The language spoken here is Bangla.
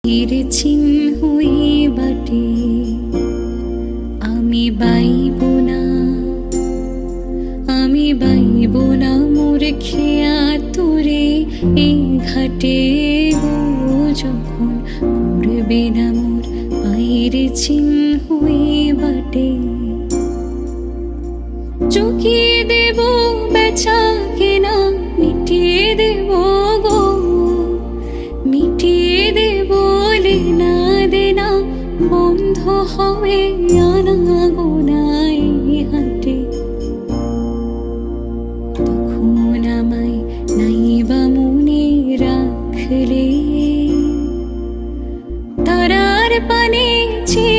এর চিহ্নই বাটে আমি বাইব না, আমি বাইব না মোর খেয়া তোরে এই ঘাটে গো, যখন পড়বে না মোর পায়ের চিহ্নই বাটে। চুকিয়ে দেব বেচা কেনা, মিটিয়ে দেব গো, মিটিয়ে দেব লেনা দেনা, বন্ধ হবে আনা গোনায় হাটে। তখন আমায় নাইবা মনে রাখলে, তারার পানে চেয়ে